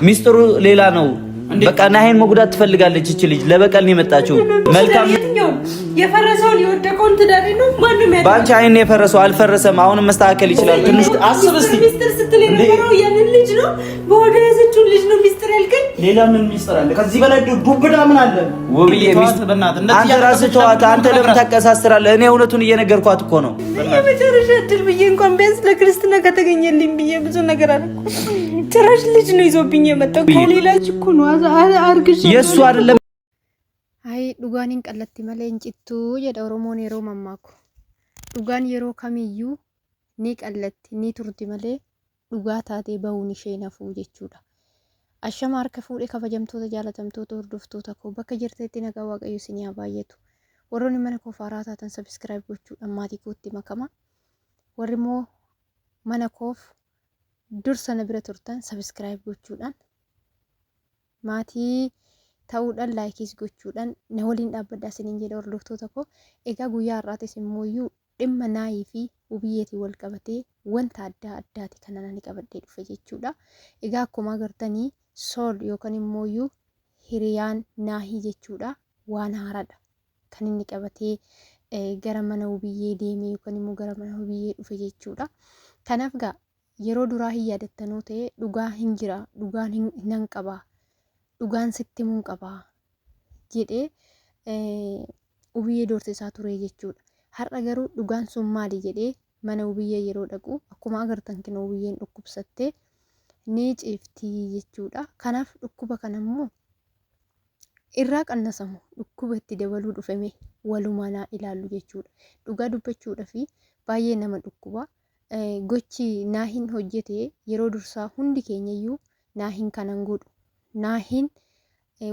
ሚስጥሩ ሌላ ነው። በቃ ናሂን መጉዳት ትፈልጋለች እቺ ልጅ ለበቀል ነው የመጣችው። መልካም የፈረሰውን የወደቀውን ትዳር ነው ማንም ያለው ባንቺ አይን የፈረሰው አልፈረሰም። አሁንም መስተካከል ይችላል። ትንሽ አስብ እስቲ። ሚስጥር ስትል የነበረው ያንን ልጅ ነው በወደ ያዘችው ልጅ ነው ሚስጥር ያልከኝ። ሌላ ምን ሚስጥር አለ? ከዚህ በላይ ዱብዳ ምን አለ? ውብዬ ሚስጥር አንተ ራስህ ተዋት። አንተ ለምን ታቀሳስራለህ? እኔ እውነቱን እየነገርኳት እኮ ነው። የመጨረሻ እድል ብዬ እንኳን ቢያንስ ለክርስትና ከተገኘልኝ ብዬ ብዙ ነገር አልኩ። ጭራሽ ልጅ ነው ይዞብኝ የመጣው ከሌላ እኮ ነው አርግሽ የሱ አይደለም። አይ ዱጋኒን ቀለቲ ማለ እንጭቱ የዳ ኦሮሞን የሮ ማማኩ ዱጋን የሮ ከሚዩ ኒ ቀለቲ ኒ ቱርቲ ማለ ዱጋ ታቴ በውን ሸነፉ ጀቹዳ አሸማ አርከ ፉዴ ከፈጀምቶታ ጃለተምቶታ ወርዶፍቶታ ኮ በከ ጀርቴቲ ነጋ ዋቀዩ ሲኒያ ባየቱ ወሮኒ መነ ኮ ፋራታተን ሰብስክራይብ ጎቹ አማቲ ኮቲ መከማ ወሪሞ መነ ኮፍ ዱርሰነ ብረ ቱርተን ሰብስክራይብ ጎቹዳን ማቲ ta'uudhaan laayikis gochuudhaan na waliin dhaabbadhaa isiniin jedha hordoftoota koo. Egaa guyyaa har'aatis immoo dhimma naahii fi Wubiyyeetiin wal qabatee wanta adda addaati kan ani qabadhee dhufe jechuudha. Egaa akkuma agartanii sool yookaan immoo hiriyaan naahii jechuudha waan haaraadha kan inni qabatee gara mana Wubiyyee deemee yookaan immoo gara mana Wubiyyee dhufe jechuudha. Kanaaf gaa yeroo duraa hin yaadattanoo ta'e dhugaa hin jira dhugaan hin qabaa. Dhugaan sitti mun qabaa jedhee Wubiyyee doorsisaa ture jechuudha. Har'a garuu dhugaan sun maali jedhee mana Wubiyyee yeroo dhaqu akkuma agartan kan Wubiyyeen dhukkubsattee ni ciifti jechuudha. Kanaaf dhukkuba kanammoo irraa qannasamu dhukkuba itti dabaluu dhufame walumaa ilaallu jechuudha. Dhugaa dubbachuudha fi baay'ee nama dhukkuba. Gochi naahin hojjete yeroo dursaa hundi keenyayyuu naahin kanan godhu. Naahin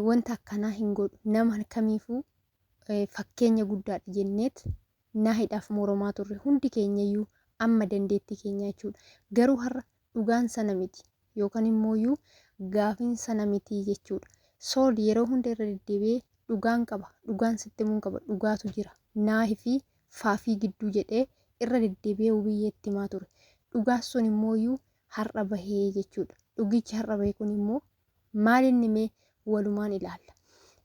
wanta akkanaa hin godhu nama kamiifuu fakkeenya guddaadha jenneet naahiidhaaf moromaa turre hundi keenyayyuu amma dandeettii keenya jechuudha. Garuu har'a dhugaan sana miti yookaan immoo gaafiin sana miti jechuudha. Sool yeroo hunda irra deddeebi'ee dhugaan qaba dhugaan sitti mun qaba dhugaatu jira naahii fi faafii gidduu jedhee irra deddeebi'ee Wubiyyeetti himaa ture. Dhugaan sun immoo har'a bahee jechuudha. Dhugichi har'a bahee kun immoo maal inni mee walumaan ilaalla.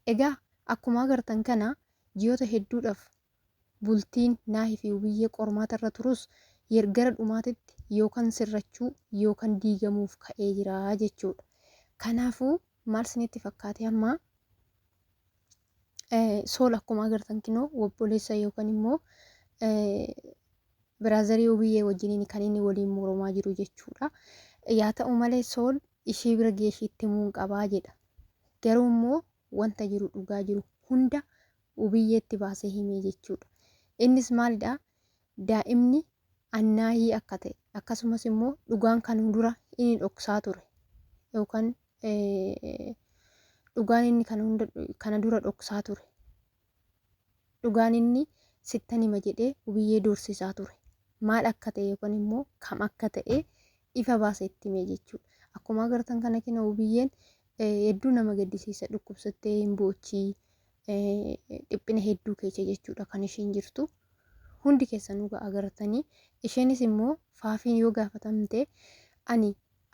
Egaa akkuma agartan kana ji'oota hedduudhaaf bultiin naahii fi Wubiyyee qormaata irra turus gara dhumaatitti yookaan sirrachuu yookaan diigamuuf ka'ee jira jechuudha. Kanaafuu maal isinitti fakkaate amma sool akkuma agartan kinoo obboleessa yookaan immoo biraazarii Wubiyyee wajjiniin kan inni waliin moromaa jiru jechuudha. Yaa ta'u malee sool ishee bira geeshiitti muun qabaa jedha. Garuu immoo wanta jiru dhugaa jiru hunda Wubiyyeetti baasee himee jechuudha. Innis maalidha? Daa'imni annaahii akka ta'e akkasumas immoo dhugaan kan dura inni dhoksaa ture yookaan dhugaan inni kana dura dhoksaa ture. Dhugaan inni sittan hima jedhee Wubiyyee doorsisaa ture. Maal akka ta'e yookaan immoo kam akka ta'e ifa baasee itti himee jechuudha. Akkuma agartan kana kina Wubiyyeen hedduu nama gaddisiisa dhukkubsattee hin boochii dhiphina hedduu keessa jechuudha kan isheen jirtu. Hundi keessanuu agartanii isheenis immoo faafiin yoo gaafatamte ani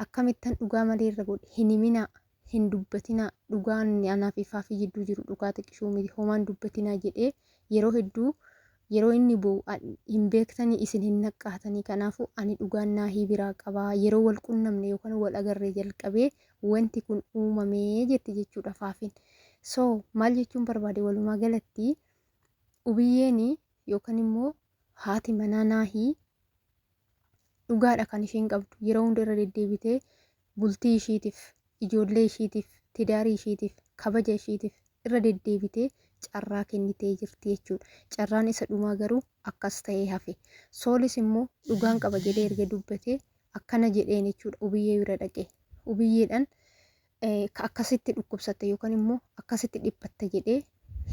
akkamittan dhugaa malee irra godhe hin himinaa hin dubbatinaa dhugaan anaa fi faafii jidduu jiru dhugaa xiqqishuu miti homaan dubbatinaa jedhee yeroo hedduu yeroo inni bo'u hin beektanii isin hin naqqaatanii. Kanaafuu ani dhugaan naahii biraa qabaa yeroo wal qunnamne yookaan wal agarree jalqabee wanti kun uumamee jetti jechuudha faafiin. So maal jechuun barbaade walumaa galatti Wubiyyeen yookaan immoo haati manaa naahii dhugaadha kan isheen qabdu yeroo hunda irra deddeebitee bultii ishiitiif ijoollee ishiitiif tidaarii ishiitiif kabaja ishiitiif irra deddeebitee carraa kennitee jirti jechuudha. Carraan isa dhumaa garuu akkas ta'ee hafe. Soolis immoo dhugaan qaba jedhee erga dubbatee akkana jedheen jechuudha Wubiyyee bira dhaqee. Wubiyyeedhaan akkasitti dhukkubsatte yookaan immoo akkasitti dhiphatte jedhee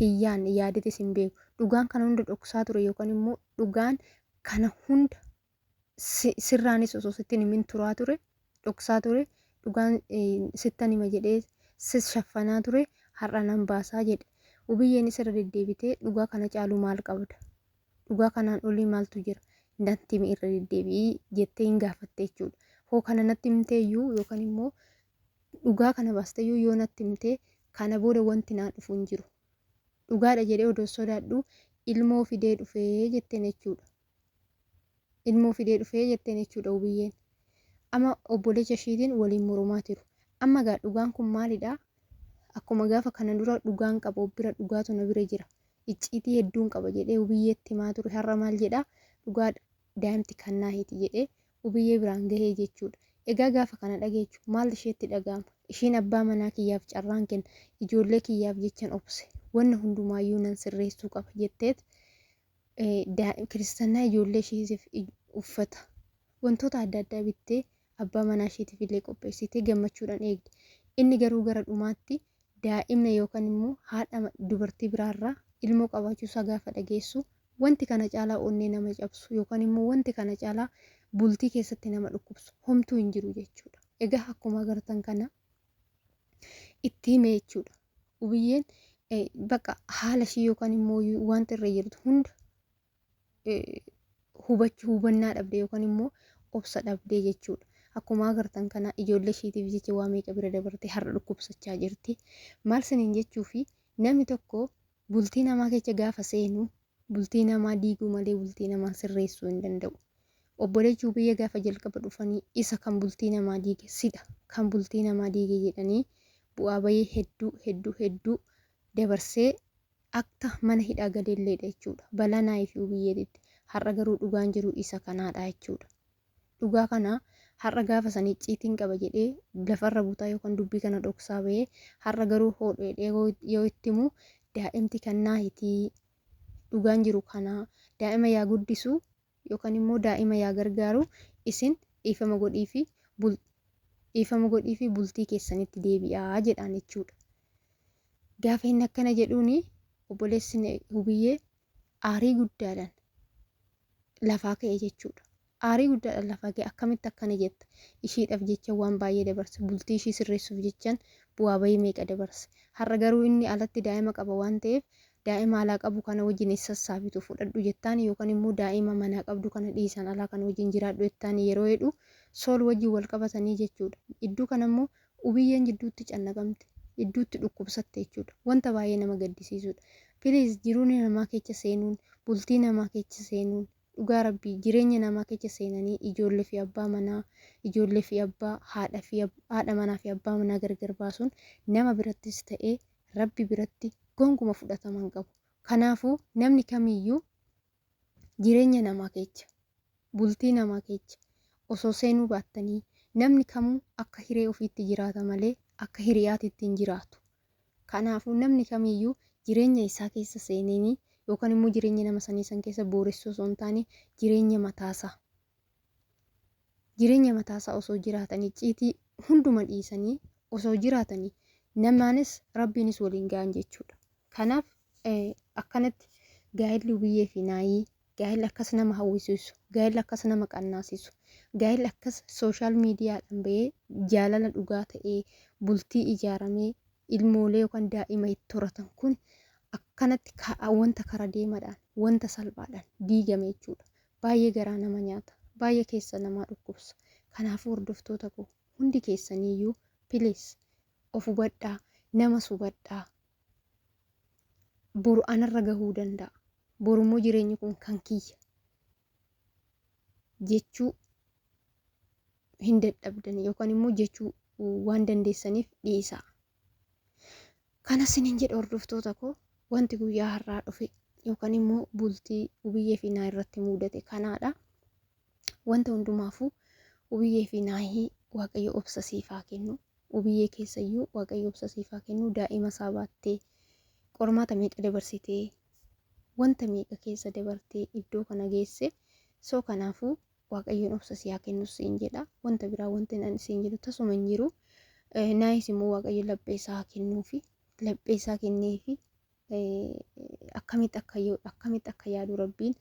hiyyaan yaadatis hin beeku. Dhugaan kana hunda dhoksaa ture yookaan immoo dhugaan kana hunda sirraanis osoo sittin himin turaa ture dhoksaa ture dhugaan sittan hima jedhee shaffanaa ture har'a nan baasaa jedhe. Wubiyyeenis irra deddeebitee dhugaa kana caalu maal qabda? Dhugaa kanaan olii maaltu jira? Natti irra deddeebii jettee hin gaafatte jechuudha. Hoo kana natti himteeyyuu yookaan immoo dhugaa kana baasteyyuu yoo natti himtee kana booda wanti naa dhufu hin jiru. Dhugaadha jedhee odoo sodaadhu ilmoo fidee dhufee jetteen jechuudha. Ilmoo fidee dhufee jetteen jechuudha Ubiyyeen. Amma obboleessa ishiitiin waliin mormaa jiru. Amma gaa dhugaan kun maalidha? Akkuma gaafa kana dura dhugaan qaba bira dhugaatu na bira jira. Icciitii hedduun qaba jedhee Ubiyyeetti himaa ture. Har'a maal jedhaa? Dhugaa daa'imti kannaa hiti jedhee Ubiyyee biraan gahee jechuudha. Egaa gaafa kana dhageechu maal isheetti dhaga'ama? Ishiin abbaa manaa kiyyaaf carraan kenna. Ijoollee kiyyaaf jechan obse. Wanna hundumaayyuu nan sirreessuu qaba jetteet kiristaanaa ijoollee isheetiif uffata wantoota adda addaa bittee abbaa manaa isheetiif illee qopheessitee gammachuudhaan eegde. Inni garuu gara dhumaatti daa'imna yookaan immoo haadha dubartii biraarraa ilmoo qabaachuusaa gaafa dhageessu wanti kana caalaa onnee nama cabsu yookaan immoo wanti kana caalaa bultii keessatti nama dhukkubsu homtuu hin jiru jechuudha. Egaa akkuma agartan kana itti hime jechuudha. Ubiyyeen bakka haala ishii yookaan immoo wanta irra jirtu hunda hubannaa dhabde yookaan immoo obsa dhabdee jechuudha. Akkuma agartan kana ijoollee ishiitiif jecha waa meeqa bira dabarte har'a dhukkubsachaa jirti. Maal saniin jechuufi namni tokko bultii namaa keessa gaafa seenu bultii namaa diiguu malee bultii namaa sirreessuu hin danda'u. Obboleechi Ubiyyee gaafa jalqaba dhufanii isa kan bultii namaa diige sidha kan bultii namaa diige jedhanii bu'aa bayii hedduu dabarsee akka mana hidhaa galeelleedha jechuudha. Balaa naayif Ubiyyeetitti har'a garuu dhugaan jiru isa kanaadha jechuudha. Dhugaa kana har'a gaafa sanii icciitiin qaba jedhee lafarra butaa yookaan dubbii kana dhoksaa bahee har'a garuu hodheedhee yoo itti himu daa'imti kannaa hitii dhugaan jiru kana daa'ima yaa guddisu yookaan immoo daa'ima yaa gargaaru isin dhiifama godhii fi bultii keessanitti deebi'aa jedhaan jechuudha. Gaafa inni akkana jedhuuni obboleessi Ubiyyee aarii guddaadhaan lafaa ka'e jechuudha. Aarii guddaadhaan lafaa ka'e akkamitti akkana jetta ishiidhaaf jecha waan baay'ee dabarse bultii ishii sirreessuuf jechaan bu'aa bayii meeqa dabarse. Har'a garuu inni alatti daa'ima qaba waan ta'eef daa'ima alaa qabu kana wajjin sassaabitu fudhadhu jettaan yookaan immoo daa'ima manaa qabdu kana dhiisan alaa kana wajjin jiraadhu jettaan yeroo jedhu sool wajjin wal qabatanii jechuudha. Iddoo kana immoo Ubiyyeen jidduutti cannaqamte. Idduutti dhukkubsatte jechuudha. Wanta baay'ee nama gaddisiisudha. Piliis jiruun namaa keessa seenuun, bultii namaa keessa seenuun, dhugaa rabbii jireenya namaa keessa seenanii ijoollee fi abbaa manaa, ijoollee fi abbaa, haadha manaa fi abbaa manaa gargar baasuun nama birattis ta'ee rabbi biratti gonguma fudhataman qabu. Kanaafuu namni kamiyyuu jireenya namaa keessa, bultii namaa keessa osoo seenuu baattanii namni kamuu akka hiree ofiitti jiraata malee akka hiriyaatitti hin jiraatu. Kanaafuu namni kamiyyuu jireenya isaa keessa seenanii yookaan immoo jireenya nama sanii san keessa booressuu osoo hin taane jireenya mataasaa osoo jiraatanii icciitii hunduma dhiisanii osoo jiraatanii namaanis rabbiinis waliin ga'an jechuudha. Kanaaf akkanatti gaa'elli Ubiyyee fi naayii gaa'elli akkas nama hawwisiisu gaa'elli akkas nama qannaasisu gaa'elli akkas sooshaal miidiyaadhaan bahee jaalala dhugaa ta'ee bultii ijaaramee ilmoolee yookaan daa'ima itti horatan kun akkanatti wanta kara deemaadhaan wanta salphaadhaan diigame jechuudha. Baay'ee garaa nama nyaata. Baay'ee keessa namaa dhukkubsa. Kanaafuu hordoftoota koo hundi keessaniiyyuu piliis of hubadhaa nama hubadhaa. Boru anarra gahuu danda'a. Borummoo jireenyi kun kan kiyya jechuu hin dadhabdan yookaan immoo jechuu waan dandeessaniif dhiisaa. Kana sinin jedha hordoftoota koo wanti guyyaa har'aa dhufe yookaan immoo bultii Ubiyyee fi naa irratti mudate kanaadha. Wanta hundumaafuu Ubiyyee fi naahii Waaqayyo obsa siifaa kennu. Ubiyyee keessayyuu Waaqayyo obsa siifaa kennu. Daa'ima isaa baattee qormaata meeqa dabarsitee wanta meeqa keessa dabartee iddoo kana geesse. Soo kanaafuu Waaqayyoon obsa siifaa kennu siin jedha. Wanta biraa wanti ani siin jedhu tasuma hin jiru. Naayis immoo Waaqayyo laphee isaa kennuufi laphee isaa kenneefi akkamitti akka yaadu rabbiin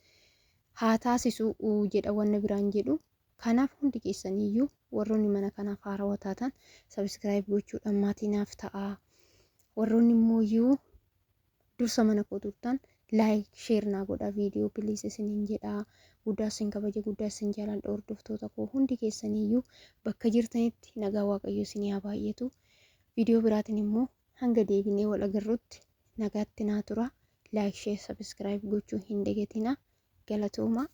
haa taasisu jedha wanna biraan jedhu. Kanaaf hundi keessaniiyyuu warroonni mana kanaaf haarawaa taatan sabiskiraayib gochuudhaan maatii naaf ta'aa. Warroonni immoo iyyuu dursa mana koo turtan laayik sheer naa godhaa viidiyoo piliis isiniin jedhaa. Guddaa isin kabaja guddaa isin jaaladha hordoftoota koo hundi keessaniiyyuu bakka jirtanitti nagaa Waaqayyo isinii haa baay'atu. viidiyoo biraatiin immoo hanga deebinee wal agarrutti nagaatti naa tura. Like, share, subscribe gochuu hin dagatinaa. Galatooma.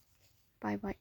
Bye bye.